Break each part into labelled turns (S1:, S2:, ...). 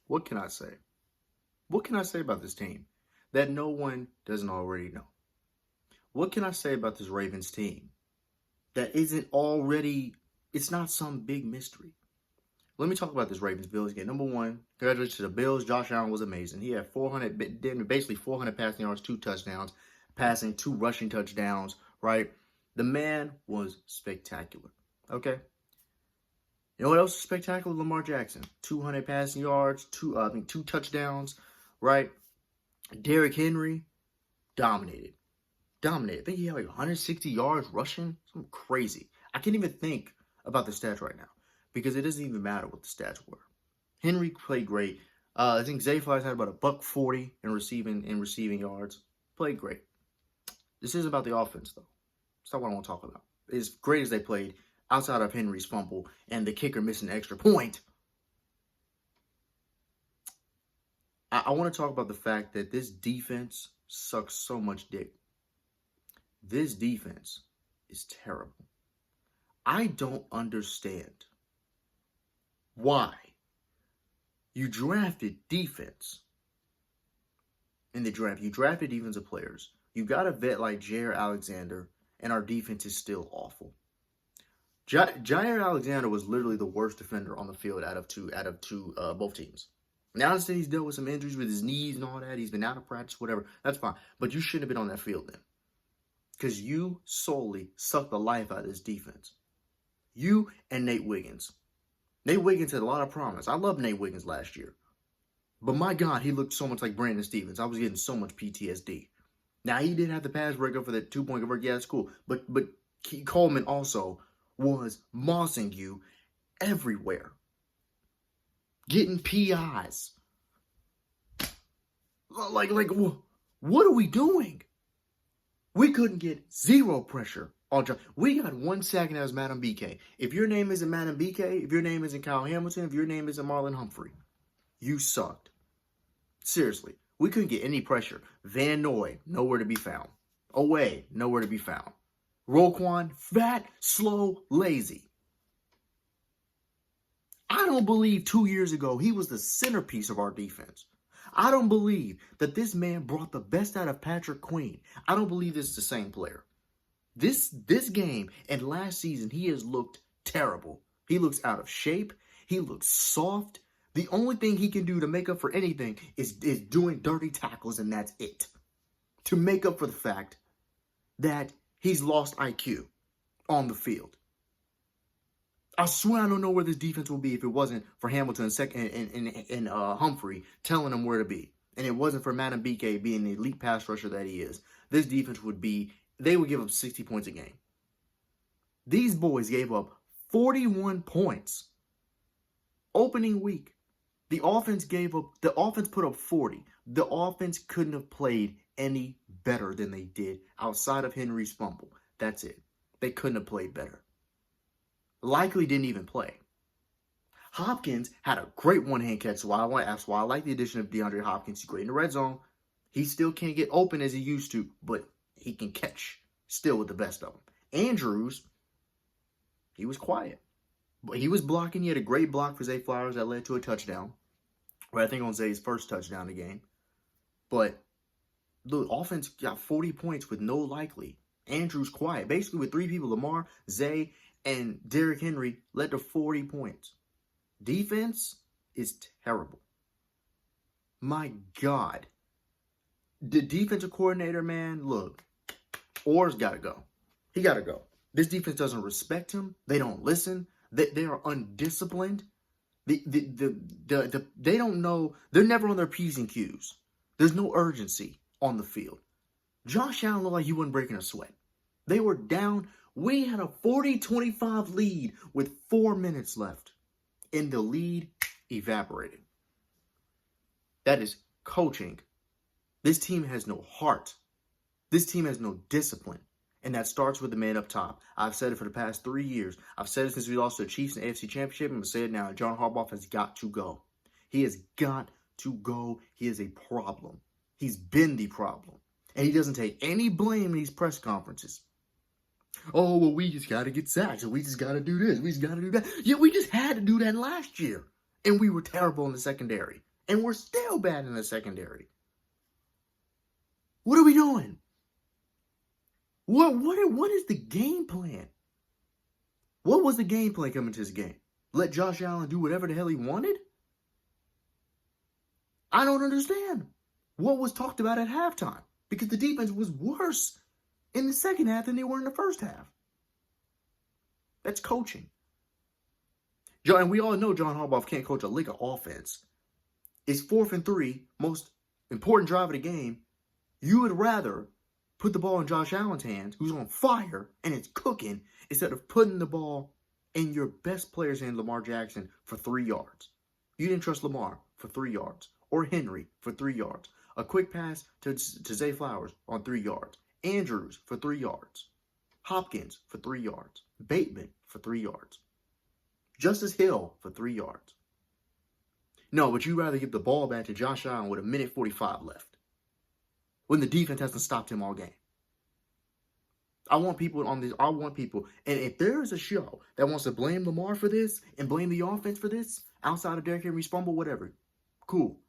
S1: What can I say? What can I say about this team that no one doesn't already know? What can I say about this Ravens team that isn't already, it's not some big mystery? Let me talk about this Ravens Bills game. Number one, congratulations to the Bills. Josh Allen was amazing. He had basically 400 passing yards, 2 touchdowns, passing, 2 rushing touchdowns, right? The man was spectacular. Okay? You know what else is spectacular? Lamar Jackson. 200 passing yards, 2 touchdowns, right? Derrick Henry dominated. I think he had like 160 yards rushing. Something crazy. I can't even think about the stats right now because it doesn't even matter what the stats were. Henry played great. I think Zay Flowers had about $140 in receiving yards. Played great. This isn't about the offense though. That's not what I want to talk about. As great as they played, outside of Henry's fumble and the kicker missing an extra point, I want to talk about the fact that this defense sucks so much dick. This defense is terrible. I don't understand why you drafted defense in the draft. You drafted defensive players. You got a vet like Jair Alexander, and our defense is still awful. Jair Alexander was literally the worst defender on the field out of both teams. Now that he's dealt with some injuries with his knees and all that, he's been out of practice, whatever, that's fine. But you shouldn't have been on that field then. Because you solely sucked the life out of this defense. You and Nate Wiggins. Nate Wiggins had a lot of promise. I loved Nate Wiggins last year. But my God, he looked so much like Brandon Stevens. I was getting so much PTSD. Now, he did have the pass breakup for that 2-point convert. Yeah, that's cool. But Coleman also was mossing you everywhere. Getting PIs. Like, what are we doing? We couldn't get zero pressure on John. We got 1 sack and that was Madam BK. If your name isn't Madam BK, if your name isn't Kyle Hamilton, if your name isn't Marlon Humphrey, you sucked. Seriously. We couldn't get any pressure. Van Noy, nowhere to be found. Away, nowhere to be found. Roquan, fat, slow, lazy. I don't believe 2 years ago he was the centerpiece of our defense. I don't believe that this man brought the best out of Patrick Queen. I don't believe this is the same player. This game and last season, he has looked terrible. He looks out of shape. He looks soft. The only thing he can do to make up for anything is doing dirty tackles, and that's it. To make up for the fact that he's lost IQ on the field. I swear I don't know where this defense will be if it wasn't for Hamilton and Humphrey telling him where to be. And it wasn't for Madam BK being the elite pass rusher that he is. This defense they would give up 60 points a game. These boys gave up 41 points. Opening week. The offense put up 40. The offense couldn't have played any better than they did outside of Henry's fumble. That's it. They couldn't have played better. Likely didn't even play. Hopkins had a great one-hand catch, so that's why I like the addition of DeAndre Hopkins. He's great in the red zone. He still can't get open as he used to, but he can catch still with the best of them. Andrews, he was quiet. But he was blocking. He had a great block for Zay Flowers that led to a touchdown. Right, I think on Zay's first touchdown of the game. But the offense got 40 points with no likely. Andrews quiet. Basically with 3 people, Lamar, Zay, and Derrick Henry led to 40 points. Defense is terrible. My God. The defensive coordinator, man, look, Orr's got to go. He got to go. This defense doesn't respect him. They don't listen. They are undisciplined. They don't know. They're never on their P's and Q's. There's no urgency on the field. Josh Allen looked like he wasn't breaking a sweat. They were down. We had a 40-25 lead with 4 minutes left. And the lead evaporated. That is coaching. This team has no heart. This team has no discipline. And that starts with the man up top. I've said it for the past 3 years. I've said it since we lost to the Chiefs in the AFC Championship. I'm going to say it now. John Harbaugh has got to go. He has got to go. He is a problem. He's been the problem. And he doesn't take any blame in these press conferences. Oh, well, we just got to get sacked. So we just got to do this. We just got to do that. Yeah, we just had to do that last year. And we were terrible in the secondary. And we're still bad in the secondary. What are we doing? What is the game plan? What was the game plan coming to this game? Let Josh Allen do whatever the hell he wanted? I don't understand. What was talked about at halftime? Because the defense was worse in the second half than they were in the first half. That's coaching. And we all know John Harbaugh can't coach a lick of offense. It's 4th and 3, most important drive of the game. You would rather put the ball in Josh Allen's hands, who's on fire and it's cooking, instead of putting the ball in your best player's hand, Lamar Jackson, for 3 yards. You didn't trust Lamar for 3 yards. Or Henry for 3 yards. A quick pass to Zay Flowers on 3 yards. Andrews for 3 yards. Hopkins for 3 yards. Bateman for 3 yards. Justice Hill for 3 yards. No, but you'd rather give the ball back to Josh Allen with 1:45 left. When the defense hasn't stopped him all game. I want people on this. I want people. And if there is a show that wants to blame Lamar for this and blame the offense for this, outside of Derrick Henry's fumble, whatever, cool.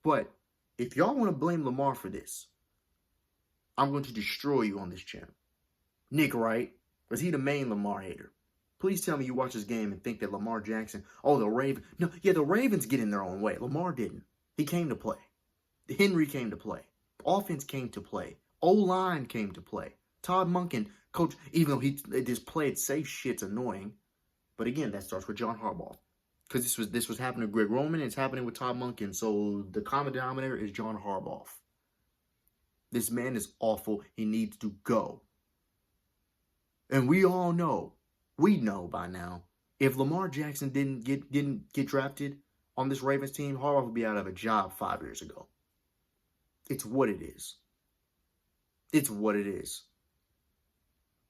S1: But if y'all want to blame Lamar for this, I'm going to destroy you on this channel. Nick Wright, was he the main Lamar hater? Please tell me you watch this game and think that Lamar Jackson, the Ravens. No, yeah, the Ravens get in their own way. Lamar didn't. He came to play. Henry came to play. Offense came to play. O-line came to play. Todd Monken, coach, even though he just played safe, shit's annoying. But again, that starts with John Harbaugh. Because this was happening with Greg Roman, and it's happening with Todd Monken. So the common denominator is John Harbaugh. This man is awful. He needs to go. And we all know, we know by now, if Lamar Jackson didn't get drafted on this Ravens team, Harbaugh would be out of a job 5 years ago. It's what it is. It's what it is.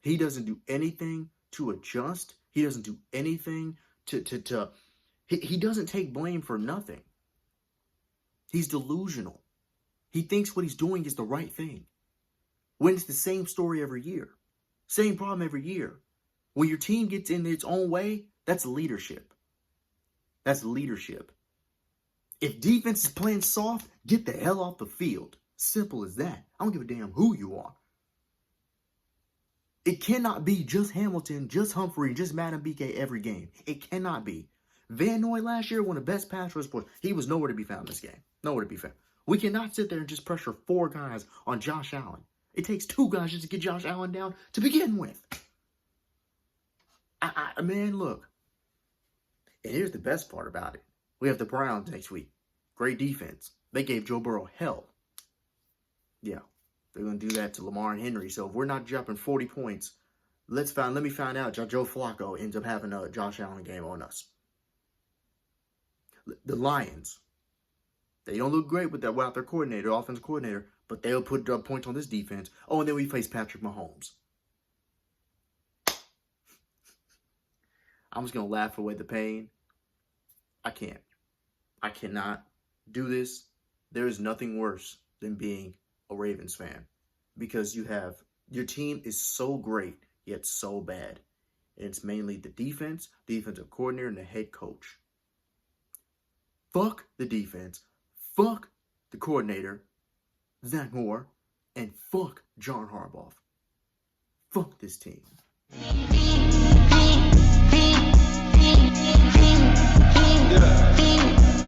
S1: He doesn't do anything to adjust. He doesn't do anything He doesn't take blame for nothing. He's delusional. He thinks what he's doing is the right thing. When it's the same story every year. Same problem every year. When your team gets in its own way, that's leadership. That's leadership. If defense is playing soft, get the hell off the field. Simple as that. I don't give a damn who you are. It cannot be just Hamilton, just Humphrey, just Madden BK every game. It cannot be. Van Noy last year, one of the best pass rush boys. He was nowhere to be found in this game. Nowhere to be found. We cannot sit there and just pressure 4 guys on Josh Allen. It takes 2 guys just to get Josh Allen down to begin with. Man, look. And here's the best part about it. We have the Browns next week. Great defense. They gave Joe Burrow hell. Yeah, they're going to do that to Lamar and Henry. So if we're not dropping 40 points, let me find out Joe Flacco ends up having a Josh Allen game on us. The Lions, they don't look great without their coordinator, offensive coordinator, but they'll put points on this defense. Oh, and then we face Patrick Mahomes. I'm just going to laugh away the pain. I can't. I cannot do this. There is nothing worse than being a Ravens fan because your team is so great, yet so bad. And it's mainly the defense, defensive coordinator, and the head coach. Fuck the defense, fuck the coordinator, Zach Moore, and fuck John Harbaugh. Fuck this team.